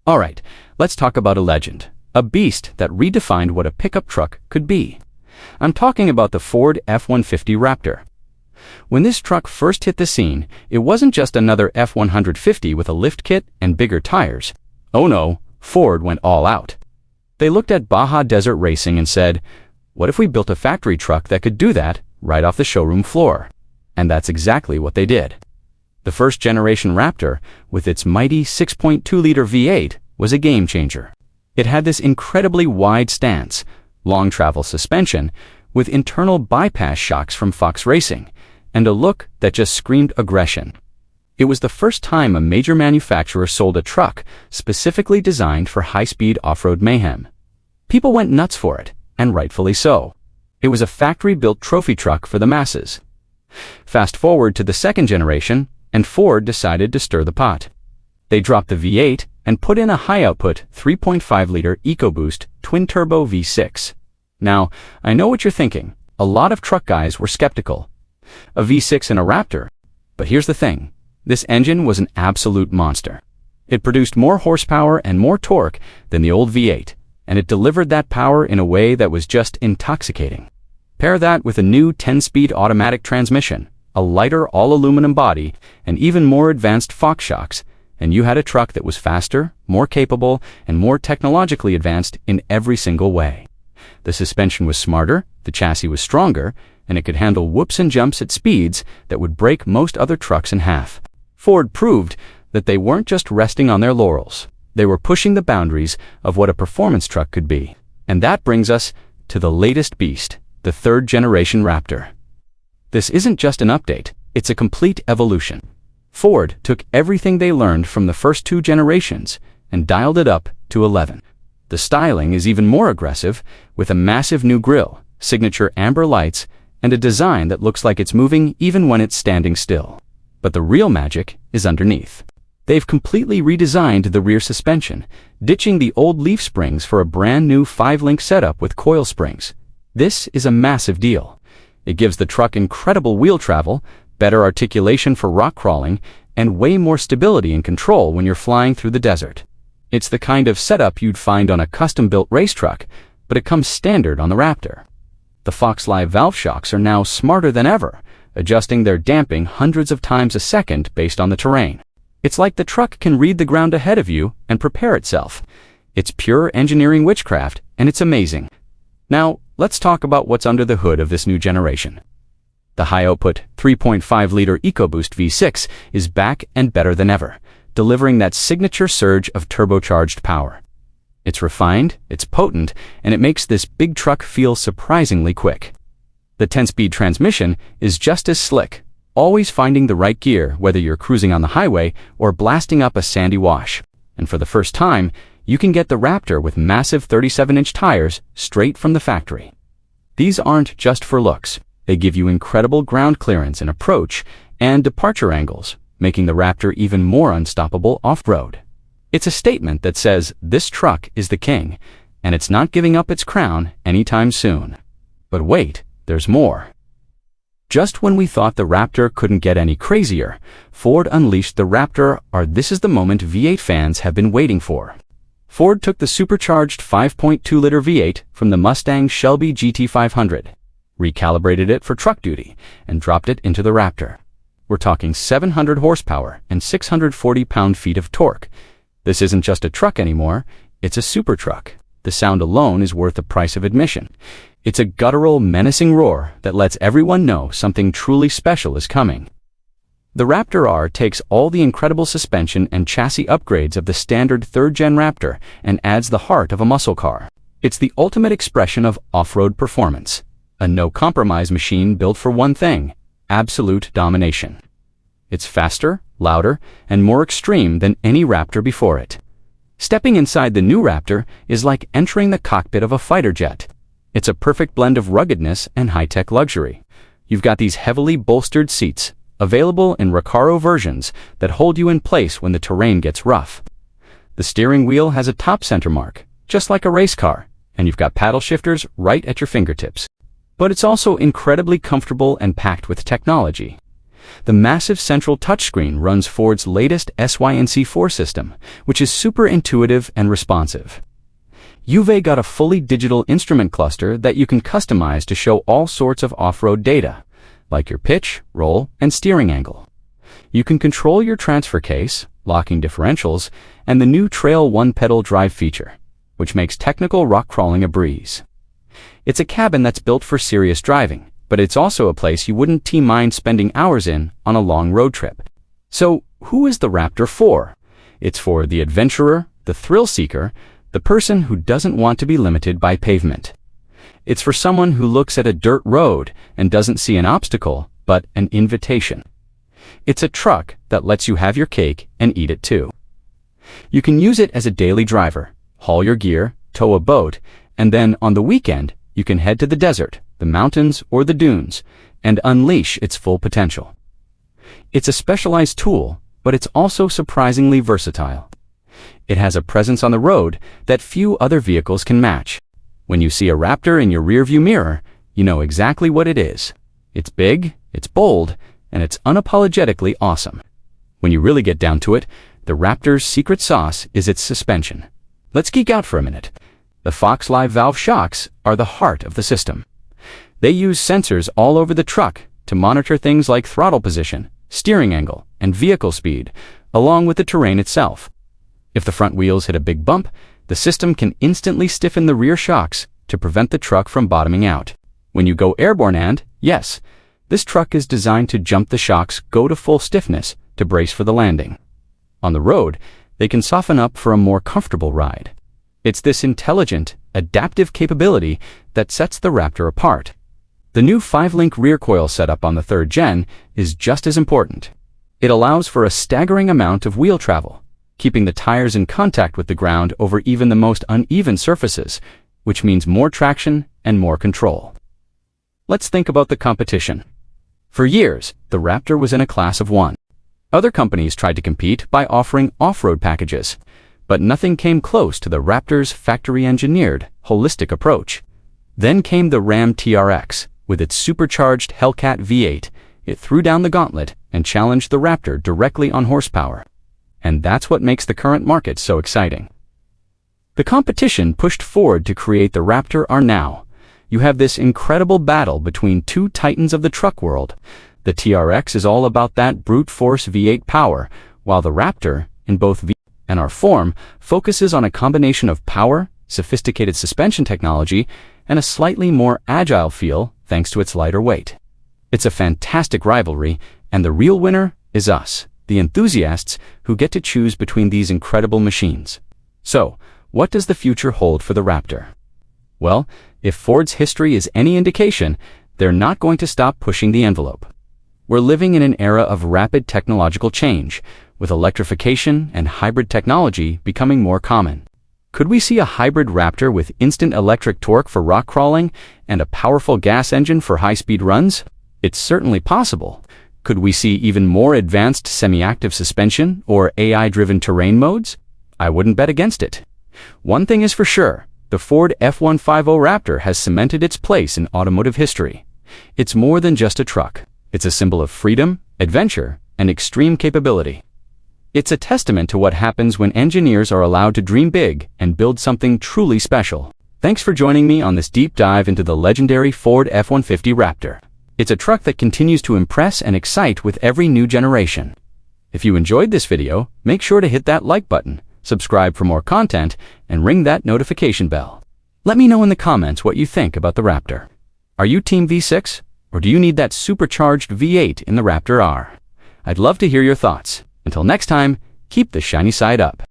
Alright, let's talk about a legend, a beast that redefined what a pickup truck could be. I'm talking about the Ford F-150 Raptor. When this truck first hit the scene, it wasn't just another F-150 with a lift kit and bigger tires. Oh no, Ford went all out. They looked at Baja Desert Racing and said, what if we built a factory truck that could do that right off the showroom floor? And that's exactly what they did. The first generation Raptor, with its mighty 6.2-liter V8, was a game changer. It had this incredibly wide stance, long travel suspension, with internal bypass shocks from Fox Racing, and a look that just screamed aggression. It was the first time a major manufacturer sold a truck specifically designed for high-speed off-road mayhem. People went nuts for it, and rightfully so. It was a factory-built trophy truck for the masses. Fast forward to the second generation, and Ford decided to stir the pot. They dropped the V8 and put in a high-output 3.5-liter EcoBoost twin-turbo V6. Now, I know what you're thinking. A lot of truck guys were skeptical. A V6 in a Raptor? But here's the thing. This engine was an absolute monster. It produced more horsepower and more torque than the old V8, and it delivered that power in a way that was just intoxicating. Pair that with a new 10-speed automatic transmission, a lighter all-aluminum body, and even more advanced Fox shocks, and you had a truck that was faster, more capable, and more technologically advanced in every single way. The suspension was smarter, the chassis was stronger, and it could handle whoops and jumps at speeds that would break most other trucks in half. Ford proved that they weren't just resting on their laurels. They were pushing the boundaries of what a performance truck could be. And that brings us to the latest beast, the third-generation Raptor. This isn't just an update, it's a complete evolution. Ford took everything they learned from the first two generations and dialed it up to 11. The styling is even more aggressive, with a massive new grille, signature amber lights, and a design that looks like it's moving even when it's standing still. But the real magic is underneath. They've completely redesigned the rear suspension, ditching the old leaf springs for a brand new 5-link setup with coil springs. This is a massive deal. It gives the truck incredible wheel travel, better articulation for rock crawling, and way more stability and control when you're flying through the desert. It's the kind of setup you'd find on a custom-built race truck, but it comes standard on the Raptor. The Fox Live valve shocks are now smarter than ever, adjusting their damping hundreds of times a second based on the terrain. It's like the truck can read the ground ahead of you and prepare itself. It's pure engineering witchcraft, and it's amazing. Now, let's talk about what's under the hood of this new generation. The high-output 3.5-liter EcoBoost V6 is back and better than ever, delivering that signature surge of turbocharged power. It's refined, it's potent, and it makes this big truck feel surprisingly quick. The 10-speed transmission is just as slick, always finding the right gear whether you're cruising on the highway or blasting up a sandy wash. And for the first time, you can get the Raptor with massive 37-inch tires straight from the factory. These aren't just for looks. They give you incredible ground clearance in approach and departure angles, making the Raptor even more unstoppable off-road. It's a statement that says this truck is the king, and it's not giving up its crown anytime soon. But wait, there's more. Just when we thought the Raptor couldn't get any crazier, Ford unleashed the Raptor R. This is the moment V8 fans have been waiting for. Ford took the supercharged 5.2-liter V8 from the Mustang Shelby GT500, recalibrated it for truck duty, and dropped it into the Raptor. We're talking 700 horsepower and 640 pound-feet of torque. This isn't just a truck anymore, it's a super truck. The sound alone is worth the price of admission. It's a guttural, menacing roar that lets everyone know something truly special is coming. The Raptor R takes all the incredible suspension and chassis upgrades of the standard third-gen Raptor and adds the heart of a muscle car. It's the ultimate expression of off-road performance. A no-compromise machine built for one thing: absolute domination. It's faster, louder, and more extreme than any Raptor before it. Stepping inside the new Raptor is like entering the cockpit of a fighter jet. It's a perfect blend of ruggedness and high-tech luxury. You've got these heavily bolstered seats, available in Recaro versions that hold you in place when the terrain gets rough. The steering wheel has a top center mark, just like a race car, and you've got paddle shifters right at your fingertips. But it's also incredibly comfortable and packed with technology. The massive central touchscreen runs Ford's latest SYNC4 system, which is super intuitive and responsive. You've got a fully digital instrument cluster that you can customize to show all sorts of off-road data, like your pitch, roll, and steering angle. You can control your transfer case, locking differentials, and the new Trail one-pedal drive feature, which makes technical rock crawling a breeze. It's a cabin that's built for serious driving, but it's also a place you wouldn't mind spending hours in on a long road trip. So, who is the Raptor for? It's for the adventurer, the thrill seeker, the person who doesn't want to be limited by pavement. It's for someone who looks at a dirt road and doesn't see an obstacle, but an invitation. It's a truck that lets you have your cake and eat it too. You can use it as a daily driver, haul your gear, tow a boat, and then on the weekend, you can head to the desert, the mountains, or the dunes, and unleash its full potential. It's a specialized tool, but it's also surprisingly versatile. It has a presence on the road that few other vehicles can match. When you see a Raptor in your rearview mirror, you know exactly what it is. It's big, it's bold, and it's unapologetically awesome. When you really get down to it, the Raptor's secret sauce is its suspension. Let's geek out for a minute. The Fox Live valve shocks are the heart of the system. They use sensors all over the truck to monitor things like throttle position, steering angle, and vehicle speed, along with the terrain itself. If the front wheels hit a big bump, the system can instantly stiffen the rear shocks to prevent the truck from bottoming out. When you go airborne and, yes, this truck is designed to jump the shocks, go to full stiffness to brace for the landing. On the road, they can soften up for a more comfortable ride. It's this intelligent, adaptive capability that sets the Raptor apart. The new 5-link rear coil setup on the 3rd gen is just as important. It allows for a staggering amount of wheel travel, keeping the tires in contact with the ground over even the most uneven surfaces, which means more traction and more control. Let's think about the competition. For years, the Raptor was in a class of one. Other companies tried to compete by offering off-road packages, but nothing came close to the Raptor's factory-engineered, holistic approach. Then came the Ram TRX. With its supercharged Hellcat V8, it threw down the gauntlet and challenged the Raptor directly on horsepower. And that's what makes the current market so exciting. The competition pushed Ford to create the Raptor R. Now, you have this incredible battle between two titans of the truck world. The TRX is all about that brute force V8 power, while the Raptor, in both V and R form, focuses on a combination of power, sophisticated suspension technology, and a slightly more agile feel thanks to its lighter weight. It's a fantastic rivalry, and the real winner is us, the enthusiasts who get to choose between these incredible machines. So, what does the future hold for the Raptor? Well, if Ford's history is any indication, they're not going to stop pushing the envelope. We're living in an era of rapid technological change, with electrification and hybrid technology becoming more common. Could we see a hybrid Raptor with instant electric torque for rock crawling and a powerful gas engine for high-speed runs? It's certainly possible. Could we see even more advanced semi-active suspension or AI-driven terrain modes? I wouldn't bet against it. One thing is for sure, the Ford F-150 Raptor has cemented its place in automotive history. It's more than just a truck. It's a symbol of freedom, adventure, and extreme capability. It's a testament to what happens when engineers are allowed to dream big and build something truly special. Thanks for joining me on this deep dive into the legendary Ford F-150 Raptor. It's a truck that continues to impress and excite with every new generation. If you enjoyed this video, make sure to hit that like button, subscribe for more content, and ring that notification bell. Let me know in the comments what you think about the Raptor. Are you Team V6, or do you need that supercharged V8 in the Raptor R? I'd love to hear your thoughts. Until next time, keep the shiny side up.